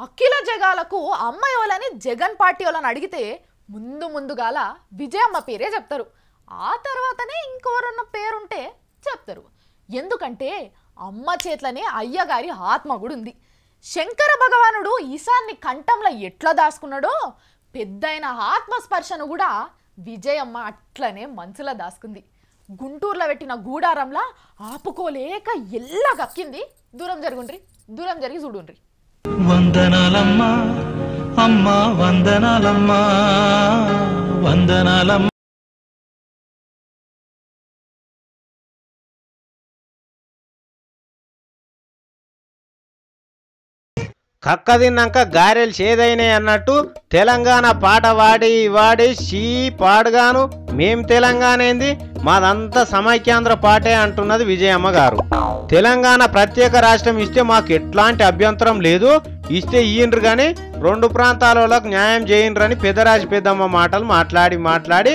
అఖిల జగాలకు అమ్మ ఎవలని జగన్ పార్టీ వాళ్ళని అడిగితే ముందుగాల విజయమ్మ పేరే చెప్తారు. ఆ తర్వాతనే ఇంకెవరన్న పేరుంటే చెప్తారు. ఎందుకంటే అమ్మ చేట్లనే అయ్యగారి ఆత్మ కూడా ఉంది. శంకర భగవానుడు ఈశాన్ని కంఠంలో ఎట్లా దాచుకున్నాడో పెద్దయిన ఆత్మస్పర్శను కూడా విజయమ్మ అట్లనే మనసులో దాచుకుంది. గుంటూరులో పెట్టిన గూడారంలా ఆపుకోలేక ఎల్లా గక్కింది. దూరం జరిగి చూడుండ్రి. వందనాలమ్మా అమ్మా వందనాలమ్మా వందనాలమ్మా. కక్క తిన్నాక గారెలు చేదైనాయి అన్నట్టు తెలంగాణ పాట వాడి షీ పాడుగాను మేం తెలంగాణ ఏంది మాదంతా సమైక్యాంధ్ర పాటే అంటున్నది విజయమ్మ గారు. తెలంగాణ ప్రత్యేక రాష్ట్రం ఇస్తే మాకు ఎట్లాంటి అభ్యంతరం లేదు, ఇస్తే ఇయ్యండ్రు కానీ 2 ప్రాంతాలకు న్యాయం చేయండ్రని పెద్దరాజు పెద్దమ్మ మాటలు మాట్లాడి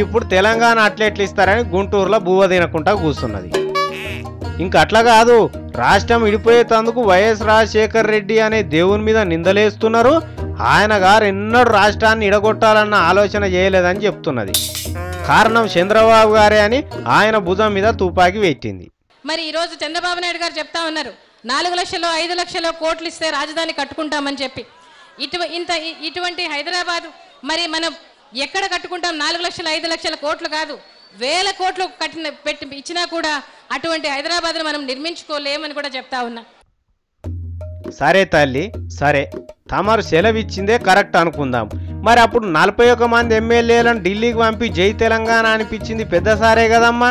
ఇప్పుడు తెలంగాణ అట్లెట్లు ఇస్తారని గుంటూరులో బువ్వ తినకుండా కూర్చున్నది. ఇంకా అట్లా కాదు, రాష్ట్రం విడిపోయేందుకు వైఎస్ రాజశేఖర్ రెడ్డి అనే దేవుని మీద నిందలేస్తున్నారు. ఆయన గారు ఎన్నడూ రాష్ట్రాన్ని ఇడగొట్టాలన్న ఆలోచన చేయలేదని చెప్తున్నది. కారణం చంద్రబాబు గారే అని ఆయన భుజం మీద తుపాకీ పెట్టింది. మరి ఈరోజు చంద్రబాబు నాయుడు గారు చెప్తా ఉన్నారు 4 లక్షలు 5 లక్షలు కోట్లు ఇస్తే రాజధాని కట్టుకుంటామని చెప్పి. ఇటువంటి హైదరాబాద్ మరి మనం ఎక్కడ కట్టుకుంటాం? 4 లక్షలు 5 లక్షల కోట్లు కాదు, 1000 కోట్లు ఇచ్చినా కూడా అటువంటి హైదరాబాద్ను మనం నిర్మించుకోలేమని కూడా చెప్తా ఉన్నా. సరే తల్లి, సరే తమరు సెలవిచ్చిందే కరెక్ట్ అనుకుందాం. మరి అప్పుడు 41 మంది ఎమ్మెల్యేలను ఢిల్లీకి పంపి జై తెలంగాణ అనిపించింది పెద్ద సారే కదమ్మా.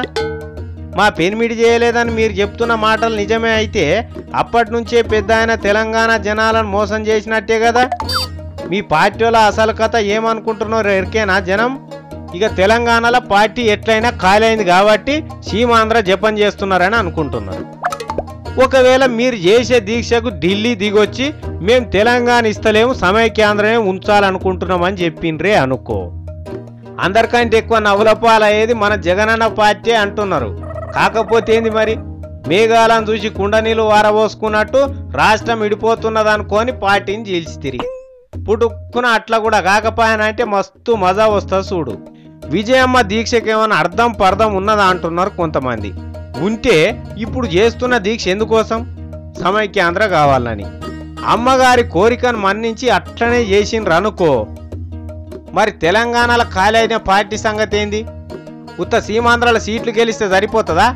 మా పెనిమిడి చేయలేదని మీరు చెప్తున్న మాటలు నిజమే అయితే అప్పటి నుంచే పెద్ద ఆయన తెలంగాణ జనాలను మోసం చేసినట్టే కదా. మీ పార్టీలో అసలు కథ ఏమనుకుంటున్నారో ఎరికేనా జనం? ఇక తెలంగాణలో పార్టీ ఎట్లయినా ఖాళీ కాబట్టి సీమాంధ్ర జపం చేస్తున్నారని అనుకుంటున్నారు. ఒకవేళ మీరు చేసే దీక్షకు ఢిల్లీ దిగొచ్చి మేం తెలంగాణ ఇస్తలేము సమైక్యాంధ్రమే ఉంచాలనుకుంటున్నామని చెప్పిండ్రే అనుకో, అందరికంటే ఎక్కువ నవ్వులపాలయ్యేది మన జగనన్న పార్టీ అంటున్నారు. కాకపోతే ఏంది మరి, మేఘాలను చూసి కుండనీళ్ళు వారబోసుకున్నట్టు రాష్ట్రం విడిపోతున్నది అనుకొని పార్టీని చీల్చితిరి. పుట్టుకున్న అట్లా కూడా కాకపోయానంటే మస్తు మజా వస్తుంది చూడు. విజయమ్మ దీక్షకి ఏమైనా అర్థం పర్థం ఉన్నదా అంటున్నారు కొంతమంది. ఉంటే ఇప్పుడు చేస్తున్న దీక్ష ఎందుకోసం? సమైక్యాంధ్ర కావాలని. అమ్మగారి కోరికను మన్నించి అట్లనే చేసిండ్రు అనుకో, మరి తెలంగాణలో ఖాళీ అయిన పార్టీ సంగతి ఏంది? ఉత్త సీమాంధ్రాల సీట్లు గెలిస్తే సరిపోతుందా?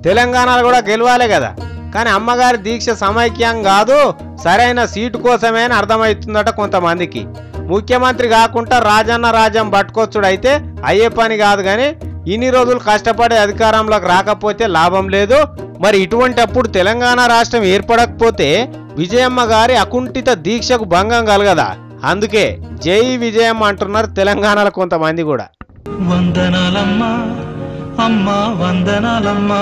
తెలంగాణలో కూడా గెలవాలే కదా. కానీ అమ్మగారి దీక్ష సమైక్యం కాదు, సరైన సీటు కోసమే అని అర్థమవుతుందట కొంతమందికి. ముఖ్యమంత్రి కాకుండా రాజన్న రాజ్యం పట్టుకొచ్చుడైతే అయ్యే పని కాదు, కానీ ఇన్ని రోజులు కష్టపడి అధికారంలోకి రాకపోతే లాభం లేదు. మరి ఇటువంటి అప్పుడు తెలంగాణ రాష్ట్రం ఏర్పడకపోతే విజయమ్మ గారి అకుంఠిత దీక్షకు భంగం కలగదా? అందుకే జై విజయమ్మ అంటున్నారు తెలంగాణలో కొంతమంది కూడా. వందనాలమ్మా అమ్మా వందనాలమ్మా.